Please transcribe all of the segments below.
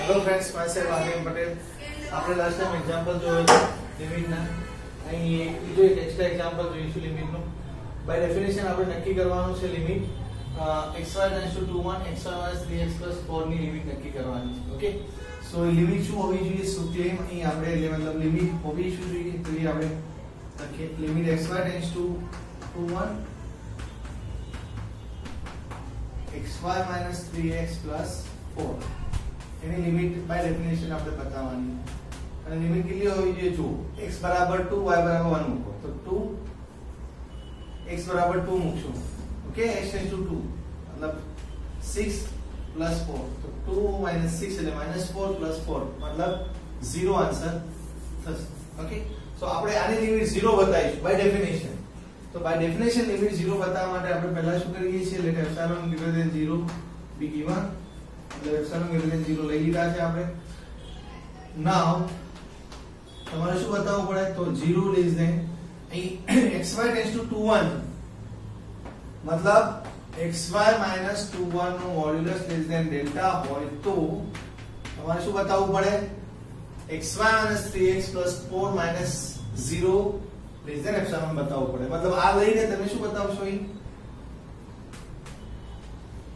Hello friends, मैं साहेब आर्यन पटेल। આપણે last time example જોયો લિમિટના, અહીં બીજો એક એક્સ્ટ્રા એક્ઝામ્પલ જોઈશું લિમિટનું. બાય ડેફિનેશન આપણે નક્કી કરવાનું છે લિમિટ xy → 2 1 xy - 3x + 4 ની લિમિટ નક્કી કરવાની છે. ઓકે, સો લિમિટ શું હોવી જોઈએ? સો ક્લેમ અહીં આપણે મતલબ લિમિટ હોવી શું જોઈએ તો એ આપણે લખીએ. લિમિટ xy → 2 1 xy - 3x + 4 એની લિમિટ બાય ડેફિનેશન આપણે બતાવવાની. અને લિમિટ કેટલી હોવી જોઈએ? જો x = 2 y = 1 મૂકો તો 2 x = 2 મૂકશો. ઓકે, x → 2 मतलब 6 + 4 तो 2 - 6 એટલે -4 + 4 मतलब 0 આન્સર થશે. ઓકે, સો આપણે આની લિમિટ 0 બતાવીશું બાય ડેફિનેશન. તો બાય ડેફિનેશન લિમિટ 0 બતાવવા માટે આપણે પહેલા શું કરીએ છીએ? Let epsilon > 0 be given. એટલે એપ્સિલોન > 0 લઈ લીધા છે આપણે. નાઉ તમારે શું બતાવવું પડે? તો 0 લેસ ધેન અહીં xy → 2 1 मतलब xy - 2 1 નો મોડ્યુલસ લેસ ધેન ડેલ્ટા હોય તો તમારે શું બતાવવું પડે? xy - 3x + 4 - 0 less than epsilon બતાવવું પડે. મતલબ આ લઈને તમે શું બતાવશો? અહીં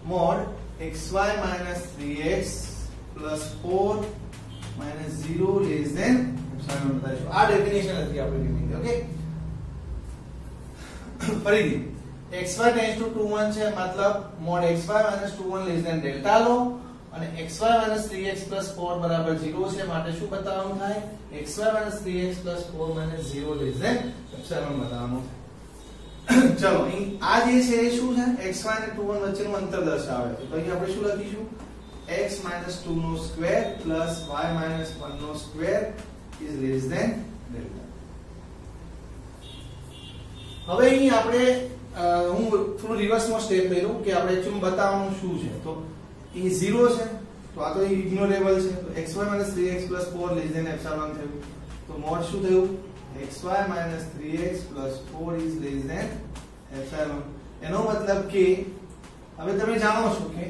mod xy - 3x + 4 - 0 less than epsilon બતાવીશું. આ ડેફિનેશન હતી આપણી લિમિટ. ઓકે, ફરીથી xy → 2 1 છે મતલબ mod xy - 2 1 less than delta લો અને xy - 3x + 4 બરાબર 0 છે માટે શું બતાવવાનું થાય? xy - 3x + 4 - 0 less than epsilon બતાવવાનું. ચલો અહીં આ જે છે એ શું છે? xy અને 2 1 વચ્ચેનું અંતર દર્શાવે છે. તો અહીં આપણે શું લખીશું? x - 2 નો સ્ક્વેર + y - 1 નો square is less than delta. હવે અહીં આપણે હું થોડું રિવર્સમાં સ્ટેપ લઈ લઉં કે આપણે એકચ્યુઅલી બતાવવાનું શું છે. તો અહીં 0 છે તો આ તો ઇગ્નોરેબલ છે. તો xy - 3x + 4 less than epsilon થયું. તો મોડ શું થયું? xy - 3x + 4 is less than epsilon. એનો મતલબ કે હવે તમે જાણો છો કે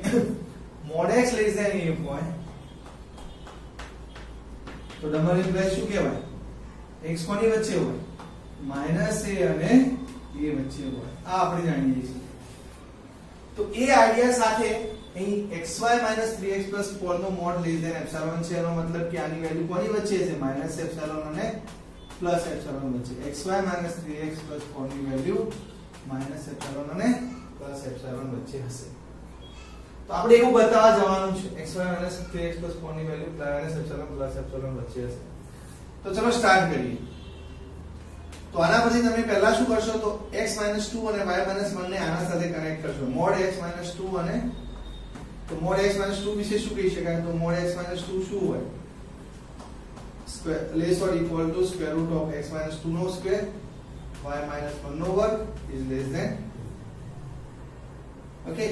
mod x less than a હોય તો ડબલ ઇમ્પ્લાય શું કહેવાય? x કોની વચ્ચે હોય? -a અને a વચ્ચે હોય. આ આપણે જાણીએ છીએ. તો એ આઈડિયા સાથે અહીં xy - 3x + 4 નો મોડ લેસ ધેન એપ્સિલોન છે. એનો મતલબ કે આની વેલ્યુ કોની વચ્ચે છે? -એપ્સિલોન અને +એપ્સિલોન વચ્ચે. xy - 3x + 4 ની વેલ્યુ -એપ્સિલોન અને +એપ્સિલોન વચ્ચે હશે. તો આપણે એવું બતાવવા જવાનું છે xy - 3x + 4 ની વેલ્યુ -એપ્સિલોન +એપ્સિલોન વચ્ચે હશે. તો ચલો સ્ટાર્ટ કરીએ. તો આના પછી તમે પહેલા શું કરશો? તો x - 2 અને y - 1 ને આના સાથે કનેક્ટ કરશો. મોડ x - 2 અને તો મોડ x - 2 વિશે શું કહી શકાય? તો મોડ x - 2 શું હોય? Square less or equal to square root of x - 2 નો સ્ક્વેર y - 1 નો વર્ગ ઇઝ લેસ ધેન. ઓકે,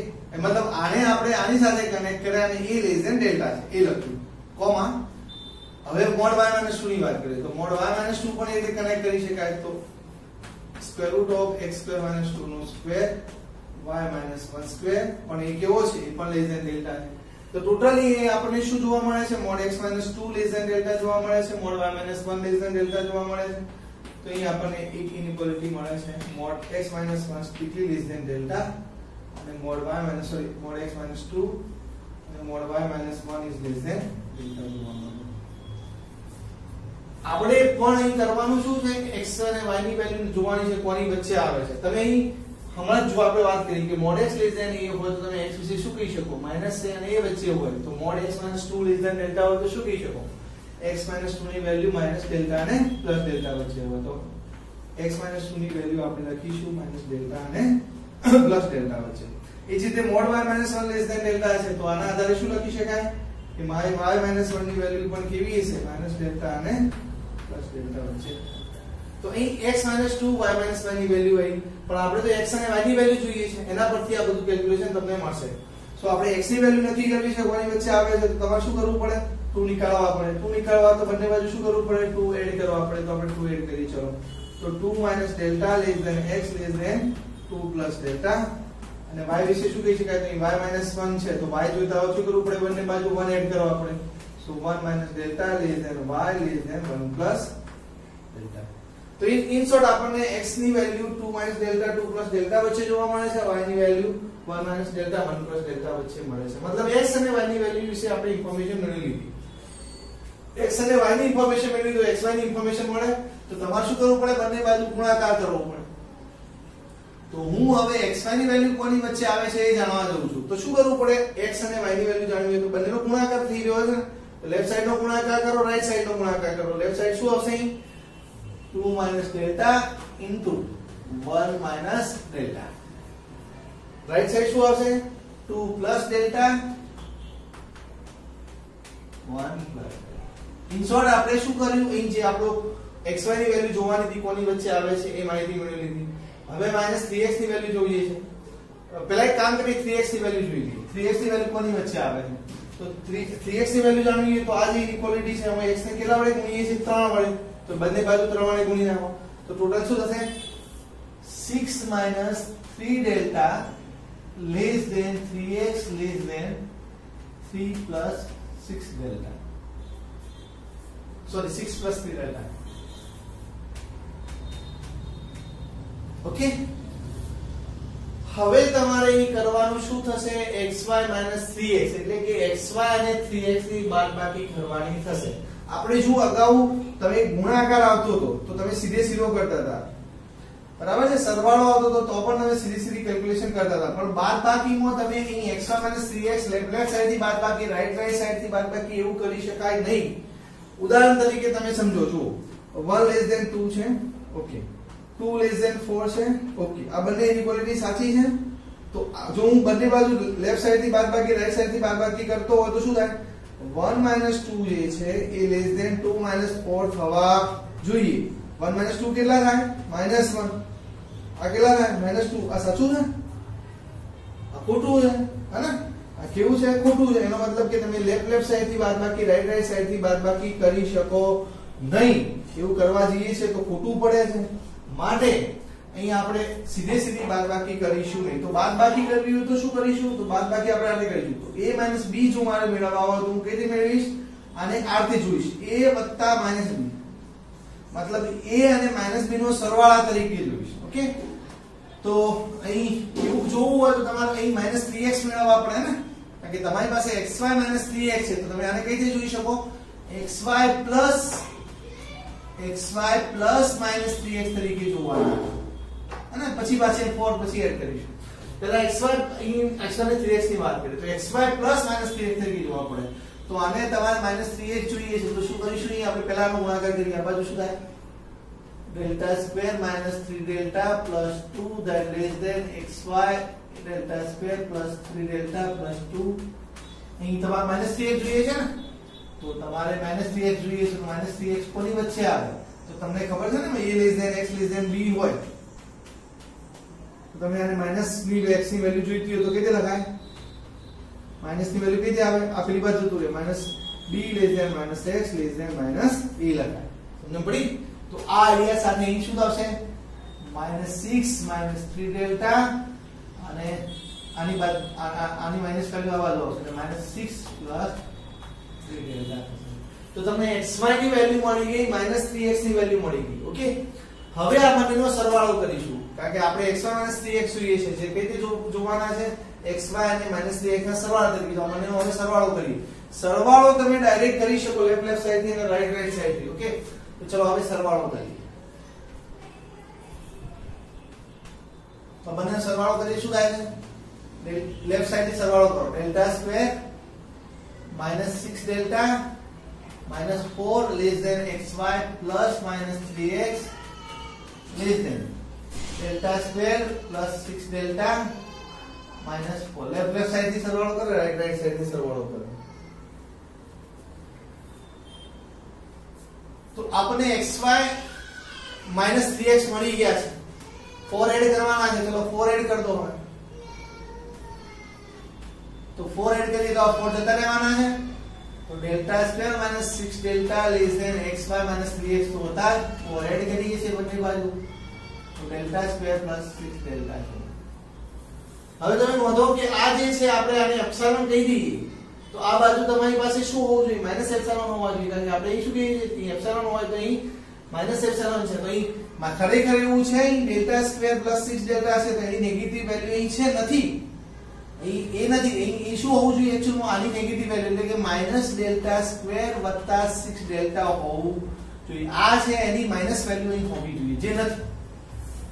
મતલબ આને આપણે આની સાથે કનેક્ટ કર્યા અને એ લેસ ધેન ડેલ્ટા છે એ લખ્યું કોમા. હવે મોડ y - 2 ની વાત કરીએ તો મોડ y - 2 પણ એ રીતે કનેક્ટ કરી શકાય. તો સ્ક્વેર રૂટ ઓફ x² - 2 નો સ્ક્વેર y - 1 સ્ક્વેર પણ એ કેવો છે? એ પણ લેસ ધેન ડેલ્ટા છે. તો ટોટલી એ આપણને શું જોવા મળે છે? Mod x - 2 less than delta જોવા મળે છે. Mod y - 1 less than delta જોવા મળે છે. તો અહીં આપણને એક ઇનઇક્વાલિટી મળે છે. Mod x - 1 strictly less than delta અને મોડ x - 2 અને mod y - 1 is less than delta જોવા મળે. આપણે પણ અહીં કરવાનું શું છે? x અને y ની વેલ્યુ જોવાની છે કોની વચ્ચે આવે છે. તમે અહીં હમણાં જ જો આપણે વાત કરી કે mod x less than a હોય તો તમે x વિશે શું કહી શકો? -a અને a વચ્ચે હોય તો mod x - 2 less than delta હોય તો શું કહી શકો? x - 2 ની વેલ્યુ -ડેલ્ટા અને +ડેલ્ટા વચ્ચે હોય તો x - 2 ની વેલ્યુ આપણે લખીશું -ડેલ્ટા અને +ડેલ્ટા વચ્ચે. એ જ રીતે mod y - 1 less than delta છે તો આના આધારે શું લખી શકાય કે y - 1 ની વેલ્યુ પણ કેવી હશે? -ડેલ્ટા અને +ડેલ્ટા વચ્ચે. તો અહીં x - 2 y - 1 ની વેલ્યુ આવી પણ આપણે તો x અને y ની વેલ્યુ જોઈએ છે. એના પરથી આ બધું કેલ્ક્યુલેશન તમને મળશે. સો આપણે x ની વેલ્યુ નક્કી કરવી છે કોની વચ્ચે આવે છે. તો તમારે શું કરવું પડે? 2 નીકાળવા પડે. 2 નીકાળવા તો બંને બાજુ શું કરવું પડે? 2 એડ કરવા પડે. તો આપણે 2 એડ કરીએ. ચલો તો 2 - delta less than x less than 2 + delta અને y વિશે શું કહી શકાય? તો y - 1 છે તો y જોઈતા હોય શું કરવું પડે? બંને બાજુ 1 એડ કરવા પડે. So 1 minus delta less than y less than 1 plus delta. તો ઇન શોર્ટ આપણને x ની value 2 minus delta 2 plus delta વચ્ચે જોવા મળે છે, y ની value 1 minus delta 1 plus delta વચ્ચે મળે છે. મતલબ x અને y ની વેલ્યુ વિશે આપણે ઇન્ફોર્મેશન મેળવી લીધી. x અને y ની ઇન્ફોર્મેશન મેળવી તો x y ની ઇન્ફોર્મેશન મળે તો તમારે શું કરવું પડે? બંને બાજુ ગુણાકાર કરવો પડે. તો હું હવે x y ની વેલ્યુ કોની વચ્ચે આવે છે એ જાણવા જાઉં છું. તો શું કરવું પડે? x અને y ની વેલ્યુ જાણવી હોય તો બંનેનો ગુણાકાર થઈ રહ્યો છે. તો લેફ્ટ સાઈડ નો ગુણાકાર કરો, રાઈટ સાઈડ નો ગુણાકાર કરો. લેફ્ટ સાઈડ શું આવશે? 2 minus delta into 1 minus delta. Right side શું આવશે? 2 plus delta 1 plus. In short આપણે શું કર્યું? અહીં જે આપણો xy ની વેલ્યુ જોવાની હતી કોની વચ્ચે આવે છે એ માહિતી મેળવી લીધી. હવે -3x ની વેલ્યુ જોઈએ છે. પહેલા એક કામ કરીએ, 3x ની વેલ્યુ જોઈ લઈએ. 3x ની વેલ્યુ કોની વચ્ચે આવે છે? તો 3x ની વેલ્યુ જાણવી હોય તો આ જે ઇક્વાલિટી છે અમે x ને કેટલા વડે ગુણીએ છીએ? 3 વડે. તો બંને બાજુ 3 વડે ગુણી નાખો તો ટોટલ શું થશે? 6 minus 3 delta less than 3x less than 3 plus 6 delta. Sorry, 6 plus 3 delta. Okay, હવે તમારે અહીં કરવાનું શું થશે? xy minus 3x એટલે કે xy અને 3x ની બાદબાકી કરવાની થશે. આપણે જો અગાઉ તમે ગુણાકાર આવતો હતો તો તમે સીધે સીધો કરતા હતા, બરાબર છે? સરવાળો આવતો હતો તો પણ તમે સીધી સીધી કેલ્ક્યુલેશન કરતા હતા. પણ બાદબાકીમાં તમે અહીં xy minus 3x left side થી બાદબાકી, રાઈટ સાઈડ થી બાદબાકી એવું કરી શકાય નહીં. ઉદાહરણ તરીકે તમે સમજો છો 1 less than 2 છે, ઓકે, 2 less than 4 છે, ઓકે. આ બંને ઇક્વાલિટી સાચી છે. તો જો હું બંને બાજુ લેફ્ટ સાઈડ થી બાદબાકી, રાઈટ સાઈડ થી બાદબાકી કરતો હોય તો શું થાય? 1 minus 2 જે છે એ less than 2 minus 4 થવા જોઈએ. 1 minus 2 કેટલા થાય? -1. આ કેટલા થાય? -2. આ સાચું છે? આ ખોટું છે, હે ને? આ કેવું છે? ખોટું છે. એનો મતલબ કે તમે લેફ્ટ સાઈડ થી બાદબાકી, રાઈટ સાઈડ થી બાદબાકી કરી શકો નહીં. એવું કરવા જઈએ છે તો ખોટું પડે છે. માટે અહીં આપણે સીધે સીધી બાદબાકી કરીશું નહીં. તો બાદબાકી કરવી હોય તો શું કરીશું? તો બાદબાકી આપણે આને કરીશું. તો a - b જો મારે મેળવવા હોય તો હું કઈ રીતે મેળવીશ? આને r થી જોઈશ. a - b મતલબ a અને -b નો સરવાળા તરીકે જોઈશ. ઓકે, તો અહીં એવું જોવું હોય તો તમારે અહીં -3x મેળવવા પડે ને, કારણ કે તમારી પાસે xy - 3x છે. તો તમે આને કઈ રીતે જોઈ શકો? xy plus -3x તરીકે જોવાના, અને પછી પાછી 4 પછી એડ કરીશું. પહેલા xy અહીં xy અને 3x ની વાત કરીએ તો xy plus -3x તરીકે જોવા પડે. તો આને તમારે -3x જોઈએ છે તો શું કરીશું? અહીં આપણે પહેલાનો ગુણાકાર કરીએ. આ બાજુ શું થાય? delta square minus 3 delta plus 2 that less than xy delta square plus 3 delta plus 2. અહીં તમારે -3x જોઈએ છે ને, તો તમારે -3x જોઈએ છે. તો -3x કોની વચ્ચે આવે? તો તમને ખબર છે ને a less than x less than b હોય તો તમે આને માઈનસ ની x ની વેલ્યુ જોઈતી હોય તો કેતે લખાય? માઈનસ ની વેલ્યુ કેતે આવે? આ પેલી બાજુ જતું રહે. -b less than -x less than -a લખાય. સમજ પડી? તો આ આઈડિયા સાથે અહીં શું આવશે? -6 - 3 ડેલ્ટા અને આની બાદ આની માઈનસ વેલ્યુ આવા લો એટલે -6 + 3 ડેલ્ટા. તો તમને xy ની વેલ્યુ મળી ગઈ, -3x ની વેલ્યુ મળી ગઈ. ઓકે, હવે આ બંનેનો સરવાળો કરીશું કારણ કે આપણે xy - 3x જોઈએ છે. જે કઈ રીતે જોવાના છે? xy અને -3x ના સરવાળા તરીકે. તો બંનેનો હવે સરવાળો કરીએ. સરવાળો તમે ડાયરેક્ટ કરી શકો લેફ્ટ સાઈડ થી અને રાઈટ સાઈડ થી. ઓકે, તો ચલો હવે સરવાળો કરીએ. તો બંનેનો સરવાળો કરીએ શું થાય છે? લેફ્ટ સાઈડ થી સરવાળો કરો. Delta square -6 delta -4 less than xy plus -3x less than delta square plus 6 delta -4. Left side થી સરવાળો કરો, રાઈટ સાઈડ થી સરવાળો કરો. તો આપણે xy -3x મળી ગયા છે. 4 એડ કરવાના છે. ચલો 4 એડ કર દો. હવે તો 4 એડ કરીએ તો 4 જતા રહેવાના છે. तो delta square minus 6 delta less than xy minus 3x तो होता है 4 ऐड करिए से બંને બાજુ તો डेल्टा स्क्वायर प्लस 6 डेल्टा. હવે તમે નોંધો કે આ જે છે આપણે આને એપ્સિલોન કહી દઈએ તો આ બાજુ તમારી પાસે શું હોવું જોઈએ? -ε એપ્સિલોન હોવા જોઈએ, કારણ કે આપણે અહીં શું કહીએ છીએ એપ્સિલોન હોય તો અહીં માઈનસ એપ્સિલોન છે, તો અહીં ખરેખર એવું છે ડેલ્ટા સ્ક્વેર પ્લસ 6 ડેલ્ટા છે, તો એની નેગેટિવ વેલ્યુ અહીં છે નથી, એ નથી, એ શું હોવું જોઈએ એક્ચ્યુઅલમાં આની નેગેટિવ વેલ્યુ એટલે કે માઈનસ ડેલ્ટા સ્ક્વેર વત્તા 6 ડેલ્ટા હોવું જોઈએ, આ છે એની માઈનસ વેલ્યુ અહીં હોવી જોઈએ, જે નથી.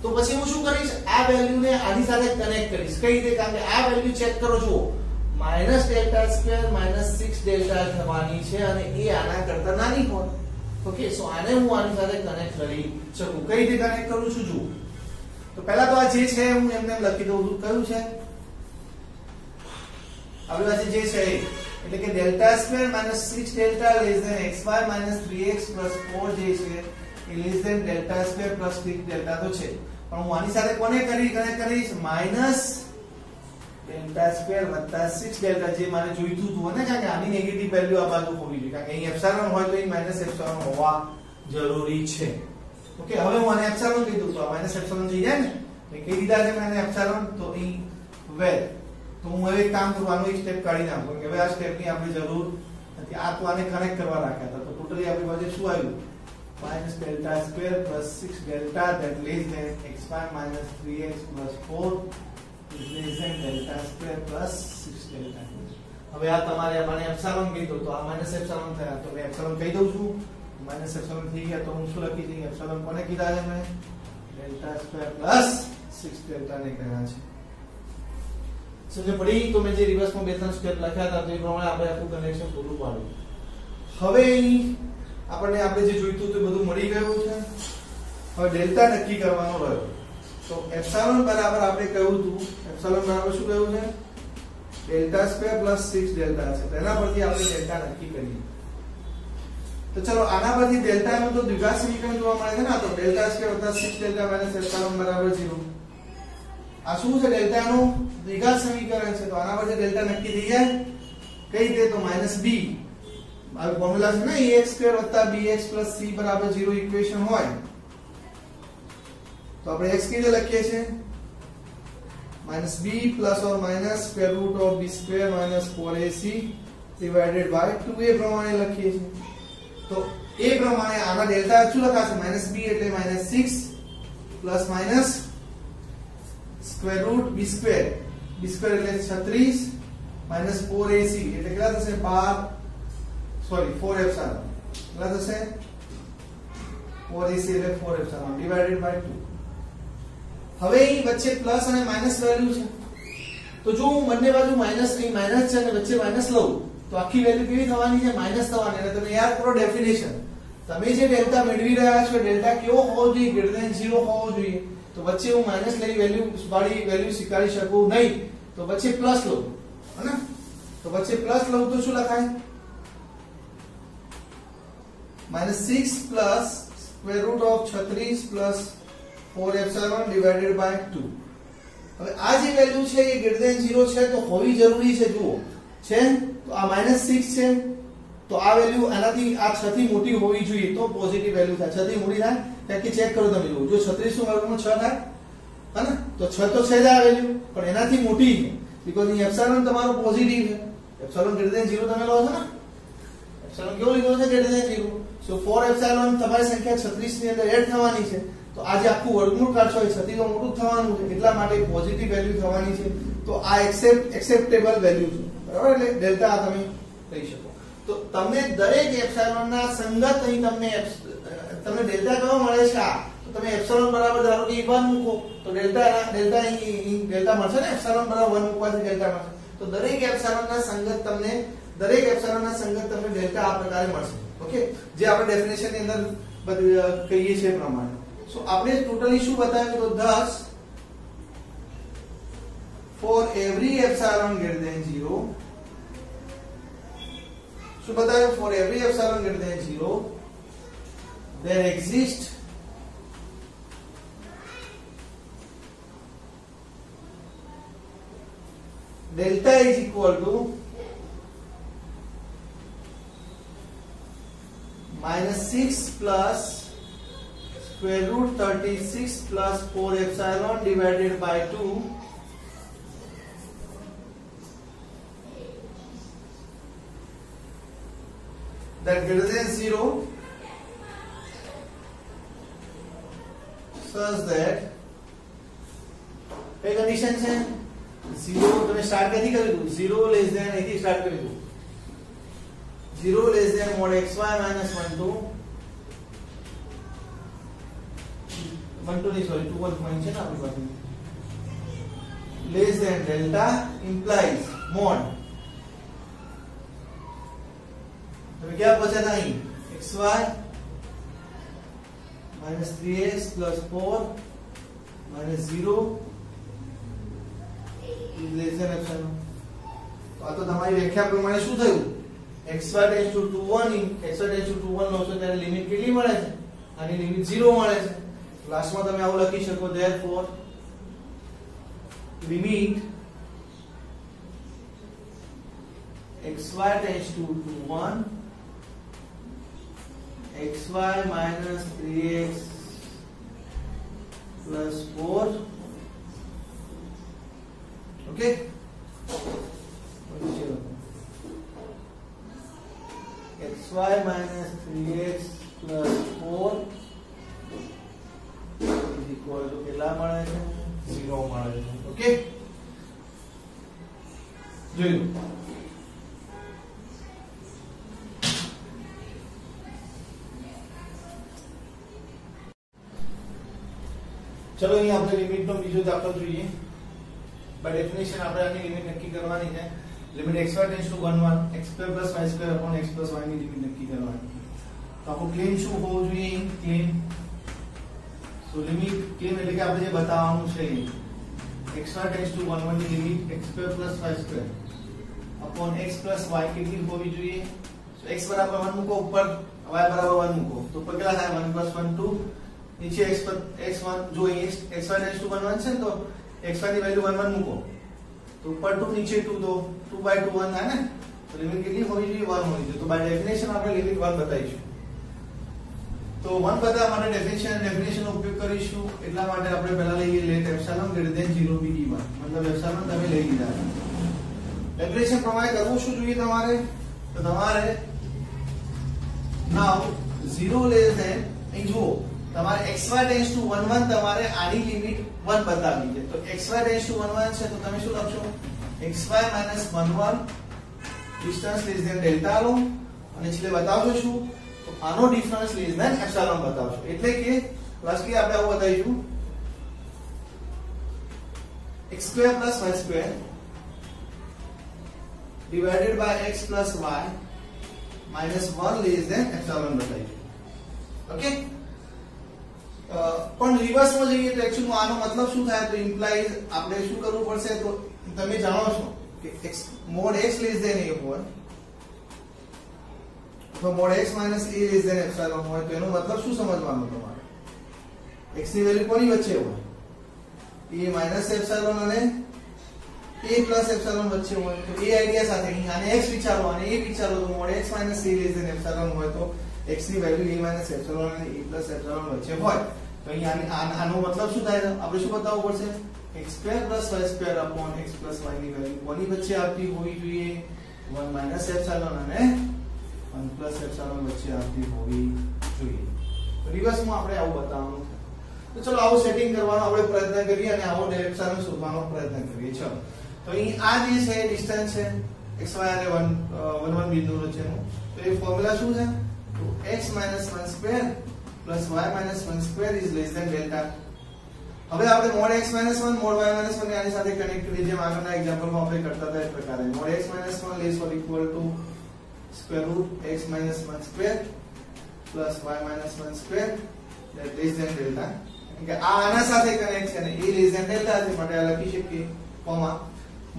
તો પછી હું શું કરીશ, આ વેલ્યુને આની સાથે કનેક્ટ કરીશ. કઈ રીતે? કારણ કે આ વેલ્યુ ચેક કરો છો, minus delta square minus 6 delta થવાની છે અને એ આના કરતા નાની હોય. ઓકે, સો આને હું આની સાથે કનેક્ટ કરી શકું. કઈ રીતે કનેક્ટ કરું છું જુઓ. તો પહેલા તો આ જે છે હું એમને લખી દઉં છું. કયું છે આપણી પાસે જે છે એટલે કે delta square minus 6 delta less than xy minus 3x plus 4 જે છે એ less than delta square plus 6 delta તો છે, પણ હું આની સાથે કોને કનેક્ટ કરીશ, માઈનસ ડેલ્ટા સ્ક્વેર વત્તા 6 ડેલ્ટા, જે મારે જોઈતું હતું ને, કારણ કે આની નેગેટિવ વેલ્યુ આ બાજુ હોવી જોઈએ, કારણ કે અહીં એપ્સિલોન હોય તો અહીં માઈનસ એપ્સિલોન હોવા જરૂરી છે. ઓકે, હવે હું આને એપ્સિલોન કીધું તો આ માઈનસ એપ્સિલોન થઈ જાય ને, એ કઈ દીધા છે મેં એપ્સિલોન, તો અહીં વેલ તો હું હવે એક કામ કરું, આનું એક સ્ટેપ કાઢી નાખું કે હવે આ સ્ટેપની આપણી જરૂર નથી, આ તો આને કનેક્ટ કરવા રાખ્યા હતા, તો ટોટલી આપણી પાસે શું આવ્યું, minus delta square plus 6 delta that less than xy minus 3x plus 4 is less than delta square plus 6 delta. હવે આ તમારે મને એપ્સિલોન કીધું તો આ માઈનસ એપ્સિલોન થયા, તો મેં એપ્સિલોન કહી દઉં છું, માઈનસ એપ્સિલોન થઈ ગયા, તો હું શું લખી દઉં, એપ્સિલોન કોને કીધા છે મેં, ડેલ્ટા સ્ક્વેર પ્લસ 6 ડેલ્ટા ને કહ્યા છે. સમજ પડી? તો મેં જે રિવર્સમાં બે ત્રણ સ્ટેપ લખ્યા હતા તે પ્રમાણે આપણે આખું કનેક્શન પૂરું પાડ્યું. હવે આપણને આપણે જે જોઈતું હતું બધું મળી ગયું છે. હવે ડેલ્ટા નક્કી કરવાનો રહ્યો. તો એપ્સિલોન બરાબર આપણે કહ્યું હતું, એપ્સિલોન બરાબર શું કહ્યું છે, ડેલ્ટા સ્ક્વેર પ્લસ 6 ડેલ્ટા છે, તો એના પરથી આપણે ડેલ્ટા નક્કી કરીએ. તો ચલો આના પરથી ડેલ્ટા નું તો દ્વિઘાત સમીકરણ જોવા મળે છે ને, તો ડેલ્ટા સ્ક્વેર વત્તા 6 ડેલ્ટા માઈનસ એપ્સિલોન બરાબર 0. આ શું છે, ડેલ્ટા નું દ્વિઘાત સમીકરણ છે, તો આના પરથી ડેલ્ટા નક્કી થઈ જાય. કઈ રીતે? તો માઈનસ b આ ફોર્મ્યુલા છે ને, ax સ્ક્વેર વત્તા bx પ્લસ c બરાબર 0 ઇક્વેશન હોય તો આપણે x કઈ રીતે લખીએ છીએ, minus b plus or minus square root of b square minus 4ac divided by 2a પ્રમાણે લખીએ છીએ. તો એ પ્રમાણે આના ડેલ્ટા શું લખાશે, માઈનસ b એટલે minus 6 plus minus square route b square એટલે 36 માઈનસ 4ac એટલે કેટલા થશે, 12 સોરી 4 એપ્સિલોન કેટલા થશે, 4ac એટલે 4 એપ્સિલોન ડિવાઇડેડ બાય 2. હવે અહીં વચ્ચે પ્લસ અને માઈનસ વેલ્યુ છે, તો જો હું બંને બાજુ માઈનસ અહીં માઈનસ છે અને વચ્ચે માઈનસ લઉં તો આખી વેલ્યુ કેવી થવાની છે, માઈનસ થવાની. અને તમે યાદ કરો ડેફિનેશન, તમે જે ડેલ્ટા મેળવી રહ્યા છો ડેલ્ટા કેવો હોવો જોઈએ, ગ્રેટર ધેન 0 હોવો જોઈએ. તો વચ્ચે હું માઈનસ લઈ વાળી વેલ્યુ સ્વીકારી શકું નહીં, તો વચ્ચે પ્લસ લઉં, હે તો વચ્ચે પ્લસ લઉં તો શું લખાય, minus 6 plus square root of 36 plus 4 epsilon divided by 2. હવે આ જે વેલ્યુ છે એ ગ્રેટર ધેન 0 છે તો હોવી જરૂરી છે. જુઓ છે તો આ -6 છે, તો આ વેલ્યુ આનાથી આ 6 થી મોટી હોવી જોઈએ તો પોઝિટિવ વેલ્યુ થાય. 6 થી મોટી થાય ત્યાં કે ચેક કરો તમે. જુઓ જો 36 નું વર્ગમૂળ 6 થાય હે ને, તો 6 તો છે જ આ વેલ્યુ, પણ એનાથી મોટી છે બીકોઝ અહીં એપ્સિલોન તમારો પોઝિટિવ છે. એપ્સિલોન ગ્રેટર ધેન 0 તમે લો છો ને, એપ્સિલોન કેવો લીધો છે, ગ્રેટર ધેન 0. સો 4 એપ્સિલોન તમારી સંખ્યા 36 ની અંદર એડ થવાની છે, તો આ જે આખું વર્ગમૂળ કાઢશો એ 6 થી મોટું થવાનું છે, એટલા માટે પોઝિટિવ વેલ્યુ થવાની છે. તો આ એક્સેપ્ટેબલ વેલ્યુ છે, બરાબર. એટલે ડેલ્ટા તમે કહી શકો. તો તમને દરેક એપ્સિલોન ના સંગત અહીં તમને ડેલ્ટા કયો મળે છે, આ તો તમે એપ્સિલોન બરાબર ધારો કે 1 મૂકો તો ડેલ્ટા અહીં ડેલ્ટા મળશે ને, એપ્સિલોન બરાબર 1 મૂકવાથી ડેલ્ટા મળશે. તો દરેક એપ્સિલોન ના સંગત તમને ડેલ્ટા આ પ્રકારે મળશે. ઓકે, જે આપણે ડેફિનેશન ની અંદર કહીએ છીએ એ પ્રમાણે. સો આપણે ટોટલી શું બતાવ્યું, તો thus for every epsilon greater than 0, શું બતાવ્યું, for every epsilon greater than 0 there exists delta is equal to -6 plus square root 36 plus 4 epsilon divided by 2 that greater than 0 such that કઈ કન્ડિશન છે 0 તમે start ક્યાંથી કર્યું 0 less than અહીંથી start કર્યું 0 less than mod xy minus 1 to 1 to नहीं sorry 2 1 point છે ને આપણી પાસે less than delta implies mod तो क्या बचा था અહીં xy minus 3x plus 4 minus 0 is less than epsilon તો આ તો તમારી વ્યાખ્યા પ્રમાણે શું થયું xy tends to 2 1 xy tends to 2 1 લો છો ત્યારે લિમિટ કેટલી મળે છે આની લિમિટ 0 મળે છે લાસ્ટમાં તમે આવું લખી શકો therefore limit xy tends to 1 xy minus 3x plus 4 okay xy minus 3x plus 4 is equal to કેટલા મળે છે 0 મળે છે ઓકે જોયું ચલો અહીં આપણે લિમિટ નો બીજો દાખલો જોઈએ બાય ડેફિનેશન આપણે આની લિમિટ નક્કી કરવાની છે limit xy tends to 1 1 x² + y² upon x + y ની લિમિટ નક્કી કરવાની તો આપણો ક્લેમ શું હોવો જોઈએ ક્લેમ સો લિમિટ ક્લેમ એટલે કે આપણે જે બતાવવાનું છે xy ટેન્ડ્સ ટુ 1 1 ની limit x² + y² upon x + y કેટલી હોવી જોઈએ સો x બરાબર 1 મૂકો ઉપર y બરાબર 1 મૂકો તો ઉપર કેટલા થાય 1 + 1 2 नीचे x1 जो xy टेंड्स टू 1 1 છે તો xy ની વેલ્યુ 1 1 મૂકો તો ઉપર 2 નીચે 2 તો 2/2 1 થાય ને તો લિમિટ કેટલી હોવી જોઈએ 1 હોવી જોઈએ તો બાય ડેફિનેશન આપણે લિમિટ 1 બતાવીશું તો 1 બતાવવા માટે ડેફિનેશન નો ઉપયોગ કરીશું એટલા માટે આપણે પહેલા લઈએ લેટ એપ્સિલોન ગ્રેટર ધેન 0 બી dy મતલબ એપ્સિલોન તમે લઈ લીધા ડેફિનેશન પ્રમાણે કરવું શું જોઈએ તમારે તો તમારે નાઉ 0 લેસ ધેન અહીં જુઓ તમારે xy ટેન્ડ્સ ટુ 1 1 તમારે આની લિમિટ 1 બતાવવી છે તો xy ટેન્ડ્સ ટુ 1 1 છે તો તમે શું લખશો xy - 1 1 distance less than delta લો અને છેલ્લે બતાવજો શું તો આનો ડિફરન્સ લેસ ધેન એપ્સિલોન બતાવશો એટલે કે લાસ્ટલી આપણે આવું બતાવીશું x² + y² divided by x + y minus 1 less than epsilon બતાવીશું ઓકે પણ રિવર્સમાં જઈએ તો એક્ચ્યુઅલી આનો મતલબ શું થાય તો ઇમ્પ્લાઈઝ આપણે શું કરવું પડશે તો તમે જાણો છો કે x mod x less than a હોય તો mod x - a less than epsilon હોય તો એનો મતલબ શું સમજવાનું તમારે x ની વેલ્યુ કોની વચ્ચે હોય a માઈનસ એપ્સિલોન અને a પ્લસ એપ્સિલોન વચ્ચે હોય તો એ આઈડિયા સાથે અહીં આને x વિચારો અને a વિચારો તો mod x - a less than epsilon હોય તો x ની વેલ્યુ a માઈનસ એપ્સિલોન અને a પ્લસ એપ્સિલોન વચ્ચે હોય તો અહીં આનો મતલબ શું થાય આપણે શું બતાવવું પડશે x² + y² upon x + y ની વેલ્યુ કોની વચ્ચે આવતી હોવી જોઈએ 1 માઈનસ એપ્સિલોન અને 1 પ્લસ એપ્સિલોન વચ્ચે આવતી હોવી જોઈએ તો રિવર્સમાં આપણે આવું બતાવવાનું છે તો ચલો આવું સેટિંગ કરવાનો આપણે પ્રયત્ન કરીએ અને આવો એપ્સિલોન શોધવાનો પ્રયત્ન કરીએ ચલો તો અહીં આ જે છે ડિસ્ટન્સ છે xy અને 1 1 બિંદુ વચ્ચેનું તો એ ફોર્મ્યુલા શું છે તો x - 1² plus y minus 1 square is less than delta હવે આપણે mod x minus 1 mod y minus 1 ને આની સાથે કનેક્ટ કરી જેમ આગળના એક્ઝામ્પલમાં આપણે કરતા હતા એ પ્રકારે mod x minus 1 less or equal to square root x minus 1 square plus y minus 1 square that less than delta કે આ આના સાથે કનેક્ટ છે અને a less than delta છે માટે આ લખી શકીએ comma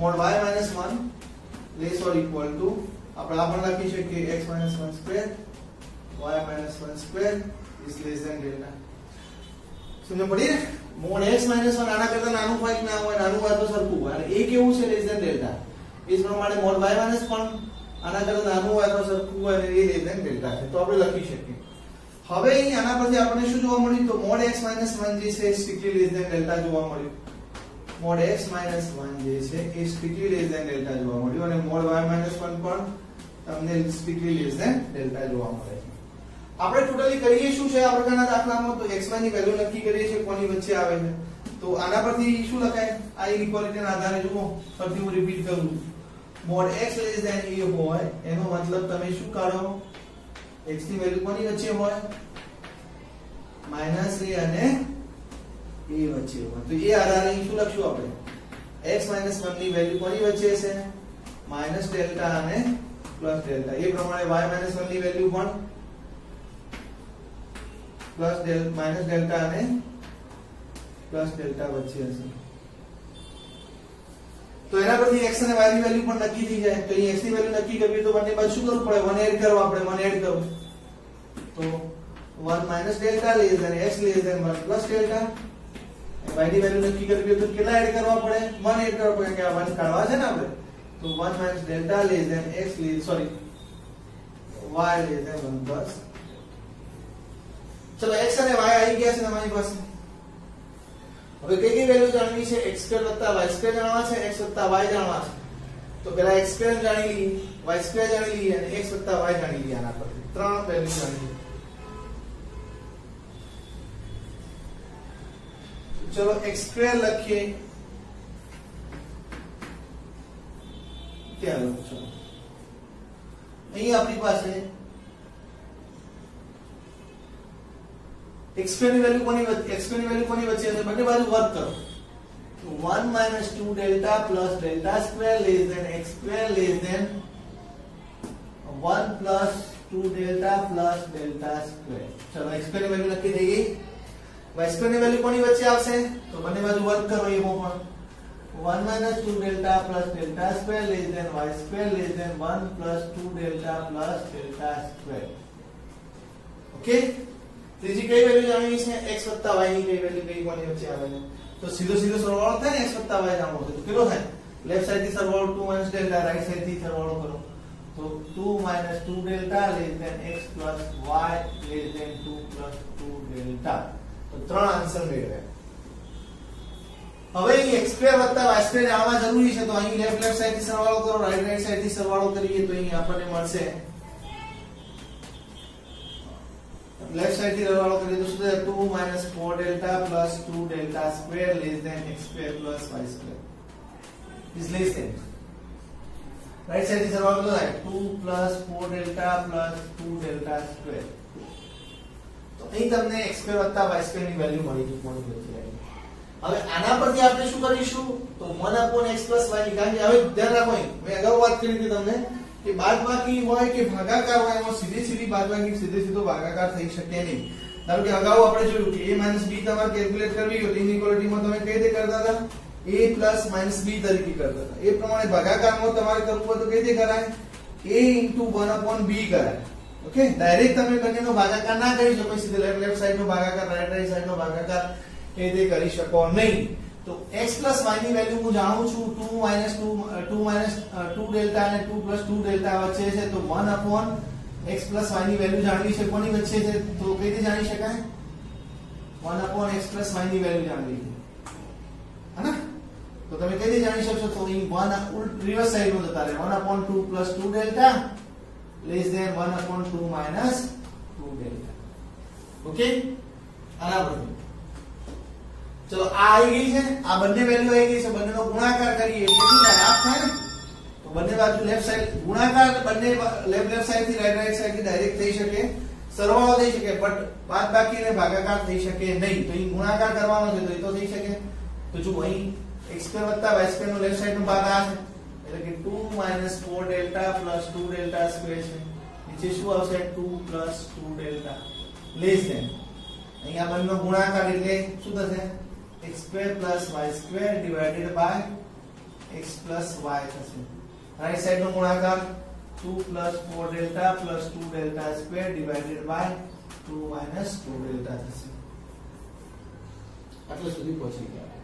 mod y minus 1 less or equal to આપણે આ પણ લખી શકીએ x minus 1 square y minus 1 square is less than delta સમજ પડી ને mod x minus 1 આના કરતા નાનું હોય ના હોય નાનું હોય તો સરખું હોય અને a કેવું છે less than delta એ જ પ્રમાણે mod y minus 1 આના કરતા નાનું હોય તો સરખું હોય અને એ less than delta છે તો આપણે લખી શકીએ હવે અહીં આના પરથી આપણને શું જોવા મળ્યું તો mod x minus 1 જે છે strictly less than delta જોવા મળ્યું mod x minus 1 જે છે એ strictly less than delta જોવા મળ્યું અને mod y minus 1 પણ તમને સ્ટ્રિક્ટલી લેસ ધેન ડેલ્ટા જોવા મળે છે. આપણે ટોટલી કરીએ શું છે આ પ્રકારના દાખલામાં? તો xy ની વેલ્યુ નક્કી કરીએ છીએ કોની વચ્ચે આવે છે. તો આના પરથી શું લખાય? આ ઇક્વાલિટીના આધારે જુઓ, ફરીથી હું રિપીટ કરું. Mod x less than a હોય એનો મતલબ તમે શું કાઢો? x ની વેલ્યુ કોની વચ્ચે હોય? -a અને a વચ્ચે હોય. તો એ આધારે શું લખશું આપણે? x - 1 ની વેલ્યુ કોની વચ્ચે છે? માઈનસ ડેલ્ટા અને પ્લસ ડેલ્ટા. એ પ્રમાણે y - 1 ની વેલ્યુ પણ માઈનસ ડેલ્ટા અને પ્લસ ડેલ્ટા વચ્ચે હશે. તો એના પરથી x અને y ની વેલ્યુ પણ નક્કી થઈ જાય. તો અહીં x ની વેલ્યુ નક્કી કરવી તો બંને બાજુ શું કરવું પડે? 1 એડ કરવા. આપણે 1 એડ કરો તો 1 minus delta less than x less than 1 plus delta. y ની વેલ્યુ નક્કી કરવી તો કેટલા એડ કરવા પડે? 1 એડ કરવા પડે, કે આ 1 કાઢવા છે ને આપણે. તો 1 minus delta less than x less sorry y less than 1 plus. ચલો x અને y આવી ગયા છે તમારી પાસે. હવે કઈ કઈ વેલ્યુ જાણવી છે? x² + y² જાણવા છે, x + y જાણવા છે. તો પહેલા x² જાણી લઈએ, y² જાણી લઈએ અને x + y જાણી લઈએ. આના પરથી ત્રણ વેલ્યુ જાણી લઈએ. ચલો x² લખીએ. ત્યાં લખો છો. અહીં આપણી પાસે x² ની વેલ્યુ કોની વચ્ચે? x² ની વેલ્યુ કોની વચ્ચે છે? બંને બાજુ વર્ક કરો. તો 1 - 2 delta plus delta square less than x² less than 1 plus 2 delta plus delta square. ચલો x² ની વેલ્યુ નક્કી થઈ ગઈ. y² ની વેલ્યુ કોની વચ્ચે આવશે? તો બંને બાજુ વર્ક કરો. એમાં પણ 1 - 2 delta plus delta square less than y² less than 1 plus 2 delta plus delta square. Okay. ત્રીજી કઈ વેલ્યુ જાણવી છે? x + y ની કઈ વેલ્યુ કઈ કોની વચ્ચે આવે છે? તો સીધો સરવાળો થાય ને. x + y જાણવો છે તો કેટલો થાય? લેફ્ટ સાઈડ થી સરવાળો 2 - ડેલ્ટા, રાઈટ સાઈડ થી સરવાળો કરો તો 2 - 2 delta less than x + y less than 2 + 2 delta. તો ત્રણ આન્સર મેળવ્યા. હવે અહીં x² + y² જાણવા જરૂરી છે. તો અહીં લેફ્ટ સાઈડ થી સરવાળો કરો, રાઈટ સાઈડ થી સરવાળો કરીએ તો અહીં આપણને મળશે લેફ્ટ સાઈડ થી સરવાળો કરીએ તો શું થાય? 2 - 4 delta plus 2 delta square less than x² + y² is less than. Right side થી સરવાળો તો થાય 2 + 4 ડેલ્ટા પ્લસ 2 ડેલ્ટા સ્ક્વેર. તો અહીં તમને x² + y² ની વેલ્યુ મળી ગઈ કોની વચ્ચે આવી. હવે આના પરથી આપણે શું કરીશું? તો 1/x + y ની. કારણ કે હવે ધ્યાન રાખો, મેં અગાઉ વાત કરી હતી તમને કે બાદબાકી હોય કે ભાગાકાર હોય એમાં સીધી બાદબાકી સીધો ભાગાકાર થઈ શકે નહીં. ધારો કે અગાઉ આપણે જોયું કે a - b તમારે કેલ્ક્યુલેટ કરવી હોય તો ઇનઇક્વાલિટીમાં તમે કઈ રીતે કરતા હતા? a + - b તરીકે કરતા હતા. એ પ્રમાણે ભાગાકારમાં તમારે કરવું હોય તો કઈ રીતે કરાય? a * 1/b કરાય. ઓકે. ડાયરેક્ટ તમે બંનેનો ભાગાકાર ના કરી શકો. સીધે લેફ્ટ સાઈડ નો ભાગાકાર, રાઈટ સાઈડ નો ભાગાકાર એ રીતે કરી શકો નહીં. તો x + y ની વેલ્યુ હું જાણું છું 2 - 2 ડેલ્ટા અને 2 + 2 ડેલ્ટા વચ્ચે છે. તો 1/x + y ની વેલ્યુ જાણવી છે કોની વચ્ચે છે? તો કઈ રીતે જાણી શકાય? 1/x + y ની વેલ્યુ જાણવી છે. હે ને? તો તમે કઈ રીતે જાણી શકશો? તો અહીં 1 રિવર્સ સાઈડ માં જતા રહે. 1/2 + 2 delta less than 1/2 - 2 delta. Okay. આના પરથી ચલો આ આવી ગઈ છે. આ બંને વેલ્યુ આવી ગઈ છે. બંનેનો ગુણાકાર કરીએ એટલે શું થાય? હાફ થાય ને. તો બંને બાજુ લેફ્ટ સાઈડ ગુણાકાર, બંને લેફ્ટ સાઈડ થી રાઈટ સાઈડ થી ડાયરેક્ટ થઈ શકે, સરવાળો થઈ શકે, બટ બાદબાકી અને ભાગાકાર થઈ શકે નહીં. તો અહીં ગુણાકાર કરવાનો છે તો એ તો થઈ શકે. તો જો અહીં x² + y² નો લેફ્ટ સાઈડ નો ભાગ આ છે એટલે કે 2 - 4 ડેલ્ટા પ્લસ 2 ડેલ્ટા સ્ક્વેર છે. નીચે શું આવશે? 2 + 2 ડેલ્ટા લેસ ધેન. અહીંયા બંનેનો ગુણાકાર એટલે શું થશે? x² + y² divided by x + y થશે. રાઈટ સાઈડ નો ગુણાકાર 2 + 4 delta plus 2 delta square divided by 2 - 2 delta થશે. આટલે સુધી પહોંચી ગયા.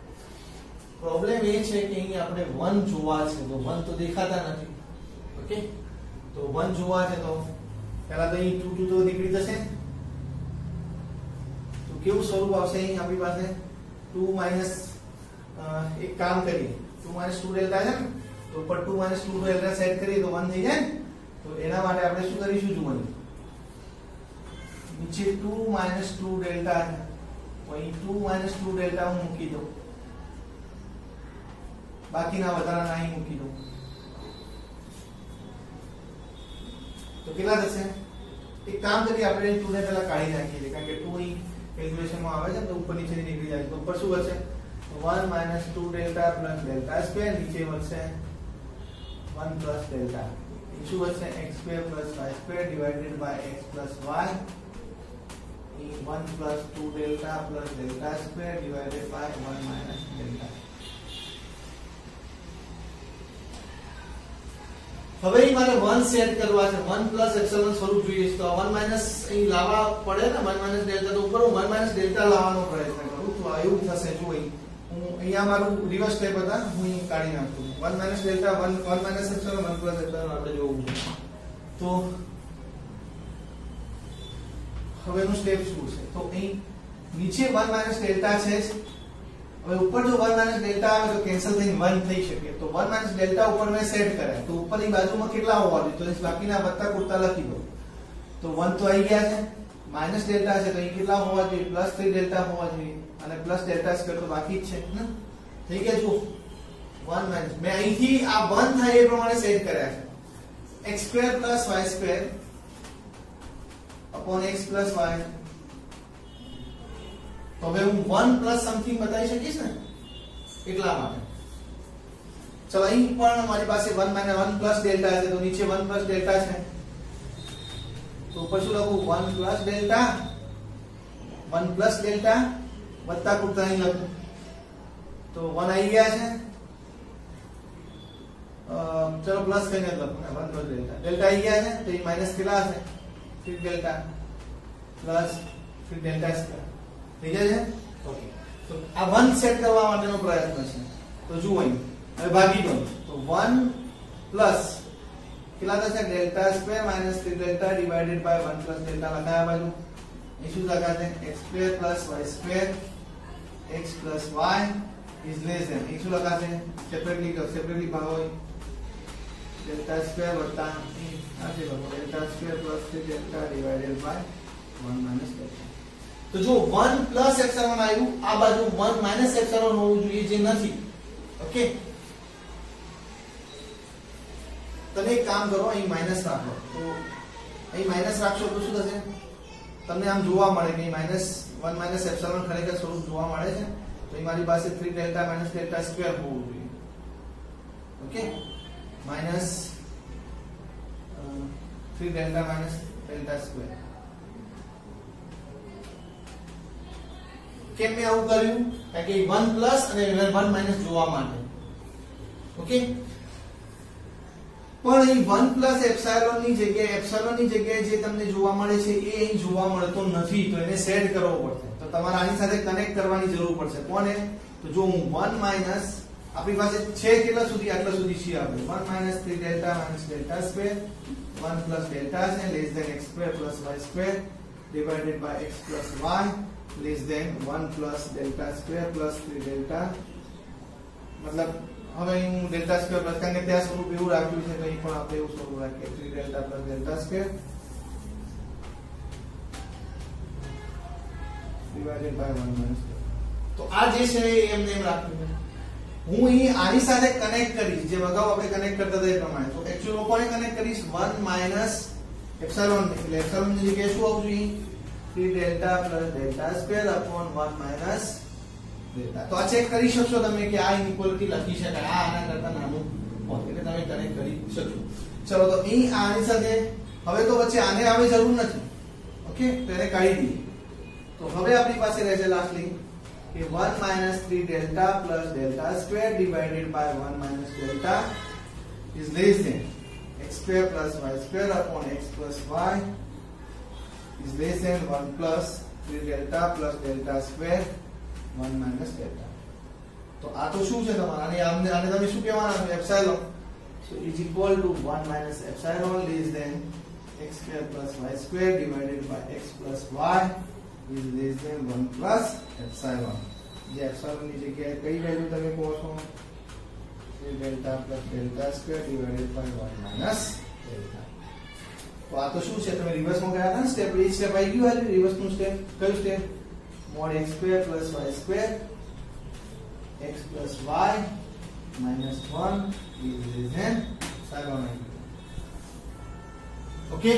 પ્રોબ્લેમ એ છે કે અહીં આપણે 1 જોવા છે તો 1 તો દેખાતા નથી. ઓકે. તો 1 જોવા છે તો પહેલા તો અહીં 2 તો નીકળી જશે. તો કેવું સ્વરૂપ આવશે અહીં આપણી પાસે? 2 એક કામ કરીએ 2 - 2 ડેલ્ટા છે ને, તો ઉપર 2 - 2 ડેલ્ટા સેટ કરીએ તો 1 થઈ જાય ને. તો એના માટે આપણે શું કરીશું જુઓ નીચે 2 - 2 ડેલ્ટા છે તો અહીં 2 - 2 ડેલ્ટા હું મૂકી દઉં બાકીના વધારાના અહીં મૂકી દઉં તો કેટલા થશે એક કામ કરીએ આપણે 2 ને પહેલા કાઢી નાખીએ કારણ કે 2 અહીં કેલ્ક્યુલેશનમાં આવે છે તો ઉપર નીચે નીકળી જાય તો ઉપર શું બચે 1 - 2 ડેલ્ટા પ્લસ ડેલ્ટા સ્ક્વેર નીચે વધશે 1 પ્લસ ડેલ્ટા શું બચશે x square plus y square divided by x plus y 1 plus 2 delta plus delta square divided by 1 minus delta. હવે મારે 1 સેટ કરવા છે 1 પ્લસ એપ્સિલોન સ્વરૂપ જોઈએ છે તો 1 માઇનસ અહીં લાવવા પડે ને 1 માઇનસ ડેલ્ટા તો ઉપર હું 1 માઇનસ ડેલ્ટા લાવવાનો પ્રયત્ન કરું તો એવું થશે જો હું અહીંયા મારું રિવર્સ સ્ટેપ હતા હું અહીં કાઢી નાખું 1 minus delta 1 minus epsilon 1 plus epsilon આપણે જોવું છે તો હવેનું સ્ટેપ શું છે તો અહીં નીચે 1 માઇનસ ડેલ્ટા છે હવે ઉપર જો 1 માઇનસ ડેલ્ટા આવે તો કેન્સલ થઈને 1 થઈ શકે તો 1 માઇનસ ડેલ્ટા ઉપર મેં સેટ કર્યા તો ઉપરની બાજુમાં કેટલા હોવા જોઈએ તો બાકીના વત્તા કુર્તા લખી દો તો 1 તો આવી ગયા છે માઇનસ ડેલ્ટા છે તો અહીં કેટલા હોવા જોઈએ પ્લસ 3 ડેલ્ટા હોવા જોઈએ અને પ્લસ ડેલ્ટા સ્ક્વેર તો બાકી જ છે ને થઈ ગયા જો 1 માઇનસ મેં અહીંથી આ 1 થાય એ પ્રમાણે સેટ કર્યા છે x square plus y square upon x plus y તો હવે હું 1 પ્લસ સમથિંગ બતાવી શકીશ ને એટલા માટે ચલો અહીં પણ મારી પાસે 1 માઇનસ 1 પ્લસ ડેલ્ટા છે તો નીચે 1 પ્લસ ડેલ્ટા છે તો ઉપર શું લખું 1 પ્લસ ડેલ્ટા 1 પ્લસ ડેલ્ટા વત્તા કુર્તા અહીં લખું તો 1 આવી ગયા છે ચલો પ્લસ કરીને લખું 1 પ્લસ ડેલ્ટા ડેલ્ટા આવી ગયા છે તો અહીં માઈનસ કેટલા હશે 3 ડેલ્ટા પ્લસ 3 ડેલ્ટા સ્ક્વેર થઈ જાય છે ઓકે તો આ 1 સેટ કરવા માટેનો પ્રયત્ન છે તો જુઓ અહીં હવે ભાગી દો તો 1 પ્લસ કેટલા થશે delta square minus 3 delta divided by 1 plus delta લખાયા બાજુ એ શું લખાશે x square plus y square x plus y is less than એ શું લખાશે સેપરેટલી ભાગો ડેલ્ટા સ્ક્વેર વત્તા આ છે delta square plus 3 delta divided by 1 minus delta તો જો 1 પ્લસ એપ્સિલોન આવ્યું આ બાજુ 1 માઈનસ એપ્સિલોન હોવું જોઈએ જે નથી ઓકે તમે એક કામ કરો અહીં માઈનસ રાખો તો અહીં માઈનસ રાખશો તો શું થશે તમને આમ જોવા મળે કે માઈનસ 1 માઈનસ એપ્સિલોન ખરેખર સ્વરૂપ જોવા મળે છે તો અહીં મારી પાસે 3 ડેલ્ટા માઈનસ ડેલ્ટા સ્ક્વેર હોવું જોઈએ okay minus 3 delta minus delta square કેમ મેં આવું કર્યું કારણ કે 1 પ્લસ અને 1 માઈનસ જોવા માટે ઓકે પણ અહીં 1 પ્લસ એપ્સિલોન ની જગ્યાએ જે તમને જોવા મળે છે એ અહીં જોવા મળતો નથી તો એને સેટ કરવો પડશે તો તમારે આની સાથે કનેક્ટ કરવાની જરૂર પડશે કોને તો જો હું 1 માઈનસ આપણી પાસે છે કેટલા સુધી આટલા સુધી છે આપણે 1 minus 3 delta minus delta square 1 plus delta છે less than x square plus y square divided by x plus y less than 1 plus delta square plus 3 delta મતલબ હવે હું ડેલ્ટા સ્ક્વેર પ્લસ કારણ કે ત્યાં સ્વરૂપ એવું રાખ્યું છે તો અહીં પણ આપણે એવું સ્વરૂપ રાખીએ 3 delta plus delta square divided by 1 minus તો આ જે છે એ એમને એમ રાખ્યું છે હું અહીં આની સાથે કનેક્ટ કરીશ જે અગાઉ આપણે કનેક્ટ કરતા હતા એ પ્રમાણે તો એક્ચ્યુઅલ કોને કનેક્ટ કરીશ 1 માઈનસ એપ્સિલોન એટલે એપ્સિલોન ની જગ્યાએ શું આવશે 3 delta plus delta square upon 1 minus delta તો આ ચેક કરી શકશો તમે કે આ ઇનઇક્વાલિટી લખી શકાય આ આના કરતા નાનું હોય એટલે તમે કનેક્ટ કરી શકશો ચલો તો અહીં આની સાથે હવે તો વચ્ચે આને આવે જરૂર નથી ઓકે તો એને કાઢી દઈએ તો હવે આપણી પાસે રહેશે લાસ્ટલી કે 1 minus 3 delta plus delta square divided by 1 minus delta is less than x square plus y square upon x plus y is less than 1 plus 3 delta plus delta square 1 minus delta તો આ તો શું છે તમારે આને તમે શું કહેવાના epsilon so is equal to 1 minus epsilon less than x square plus y square divided by x plus y is less than 1 plus epsilon જે એપ્સિલોન ની જગ્યાએ કઈ વેલ્યુ તમે કહો છો 3 delta plus delta square divided by 1 minus delta તો આ તો શું છે, તમે રિવર્સમાં ગયા હતા ને સ્ટેપ, એ સ્ટેપ આવી ગયું. આ રિવર્સનું સ્ટેપ કયું step? mod x square plus y square x plus y minus 1 is less than sin x. Okay,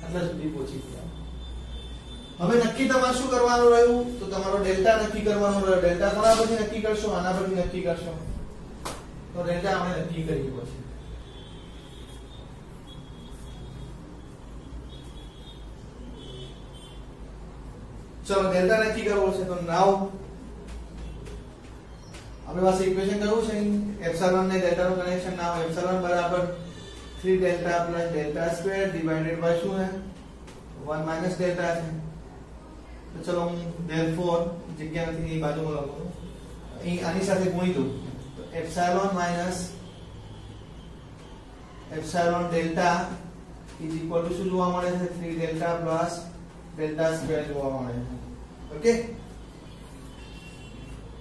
આટલા સુધી પહોંચી ગયા. હવે નક્કી તમારે શું કરવાનું રહ્યું? તો તમારો ડેલ્ટા નક્કી કરવાનો રહ્યો. ડેલ્ટા કોના પરથી નક્કી કરશો? આના પરથી નક્કી કરશો. તો ડેલ્ટા આપણે નક્કી કરીએ પછી. ચલો ડેલ્ટા નક્કી કરવો છે. તો નાઉ આપણી પાસે ઇક્વેશન કયું છે? એપ્સિલોન ને ડેલ્ટા નું કનેક્શન. નાઉ એપ્સિલોન બરાબર 3 delta plus delta square divided by શું છે? 1 માઈનસ ડેલ્ટા છે. તો ચલો હું therefore જગ્યા નથી એ બાજુમાં લખું. અહીં આની સાથે ગુણી દઉં. તો epsilon minus epsilon delta is equal to શું જોવા મળે છે? 3 ડેલ્ટા પ્લસ ડેલ્ટા સ્ક્વેર જોવા મળે છે. ઓકે,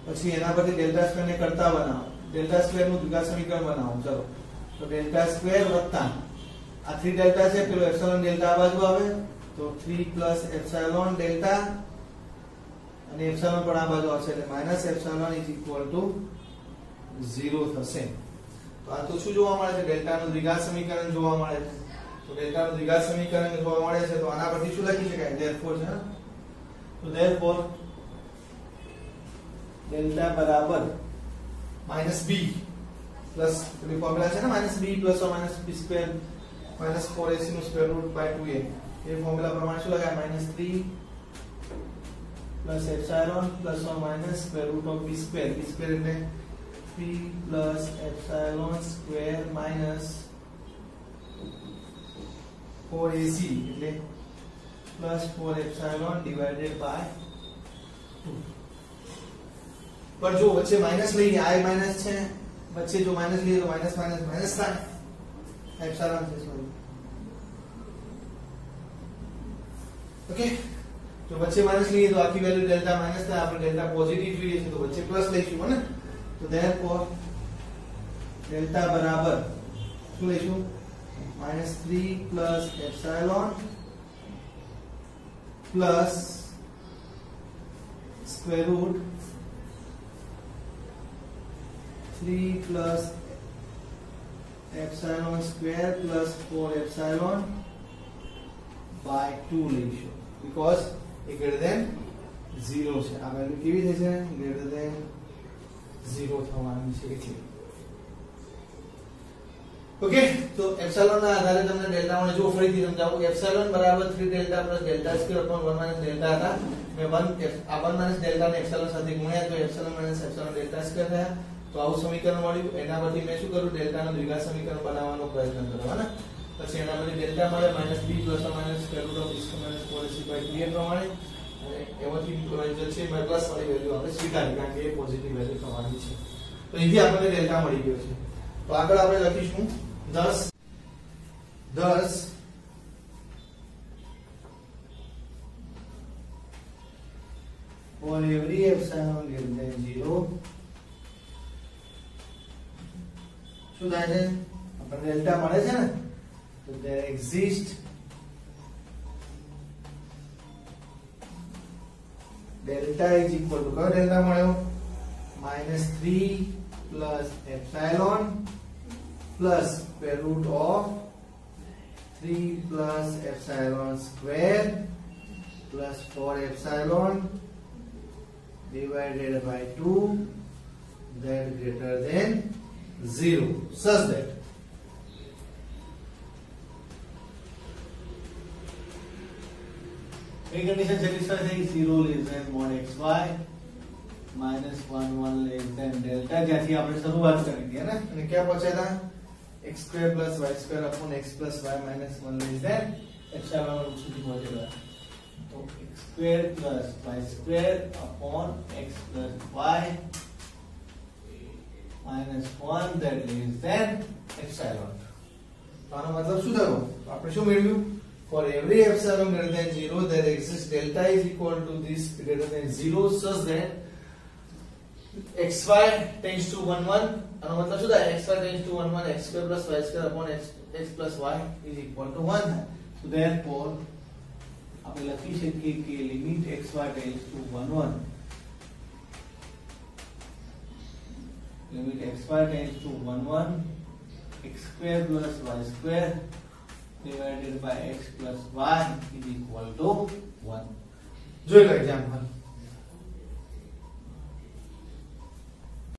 પછી એના પરથી ડેલ્ટા સ્ક્વેર ને કરતા બનાવો. ડેલ્ટા સ્ક્વેર નું દ્વિઘાત સમીકરણ બનાવો. ચલો, તો ડેલ્ટા સ્ક્વેર વત્તા આ 3 ડેલ્ટા છે, પેલો એપ્સિલોન ડેલ્ટા આ બાજુ આવે તો 3 પ્લસ એપ્સિલોન ડેલ્ટા અને એપ્સિલોન પણ આ બાજુ આવશે એટલે minus epsilon is equal to 0 થશે. તો આ તો શું જોવા મળે છે? ડેલ્ટા નું દ્વિઘાત સમીકરણ જોવા મળે છે. તો ડેલ્ટા નું દ્વિઘાત સમીકરણ જોવા મળે છે. તો આના પરથી શું લખી શકાય? therefore છે. તો therefore ડેલ્ટા બરાબર માઈનસ b પ્લસ પેલી ફોર્મ્યુલા છે ને minus b plus or minus b square minus 4ac નું સ્ક્વેર રૂટ બાય 2a. એ ફોર્મ્યુલા પ્રમાણે શું લખાય? Minus 3 plus epsilon plus or minus square root of b square. b square એટલે 3 plus epsilon square minus 4ac એટલે plus 4 epsilon divided by 2. પર જો વચ્ચે માઈનસ લઈએ, આ માઈનસ છે, વચ્ચે જો માઈનસ લઈએ તો માઈનસ માઈનસ માઈનસ થાય. એપ્સિલોન છે, સોરી. ઓકે, જો વચ્ચે માઈનસ લઈએ તો આખી વેલ્યુ ડેલ્ટા માઈનસ થાય. આપણે ડેલ્ટા પોઝિટિવ જોઈએ છે તો વચ્ચે પ્લસ લઈશું ને. તો therefore ડેલ્ટા બરાબર શું લઈશું? Minus 3 plus epsilon plus square root 3 plus epsilon square plus 4 epsilon by 2 લઈશું. બીકોઝ એ ગ્રેટર ધેન 0 છે. આ વેલ્યુ કેવી થશે? ગ્રેટર ધેન 0 થવાની છે એટલે. ઓકે, તો એપ્સિલોન ના આધારે તમને ડેલ્ટા મળે. જો ફરીથી સમજાવું. એપ્સિલોન બરાબર 3 delta plus delta square upon 1 minus delta હતા. મેં 1 આ 1 માઈનસ ડેલ્ટા ને એપ્સિલોન સાથે ગુણ્યા તો epsilon minus epsilon delta square થયા. તો આવું સમીકરણ મળ્યું. એના પરથી મેં શું કરું? ડેલ્ટા નું દ્વિઘાત સમીકરણ બનાવવાનો પ્રયત્ન કર્યો ને. પછી એના પરથી ડેલ્ટા મળે minus b plus minus square root of b square minus 4ac by 2a પ્રમાણે. અને એમાંથી જે છે મેં પ્લસ વાળી વેલ્યુ આપણે સ્વીકારી, કારણ કે એ પોઝિટિવ વેલ્યુ થવાની છે. તો અહીંથી આપણને ડેલ્ટા મળી ગયો છે. તો આગળ આપણે લખીશું 10 for every epsilon greater than 0 શું થાય છે? આપણને ડેલ્ટા મળે છે ને. તો there exist delta is equal to કયો ડેલ્ટા મળ્યો? Minus 3 plus epsilon plus square root of 3 plus epsilon square plus 4 epsilon divided by 2 that greater than 0 such that a condition satisfied saying 0 less than mod xy minus 1 1 less than delta. જ્યાંથી આપણે શરૂઆત કરી હતી ને, અને ક્યાં પહોંચ્યા હતા? x square plus y square upon x plus y minus 1 less than epsilon સુધી પહોંચેલા. તો x square plus y square upon x plus y minus 1 that less than epsilon. તો આનો મતલબ શું થયો? આપણે શું મેળવ્યું? For every epsilon greater than 0 there exists delta is equal to this greater than 0 such that xy tends to 1 1. આનો મતલબ શું થાય? xy tends to 1 1 x square plus y square upon x plus y is equal to 1. So therefore આપણે લખી શકીએ કે limit xy tends to 1 1 limit xy tends to 1 1 x square plus y square divided by x plus y is equal to 1. જોઈ લો example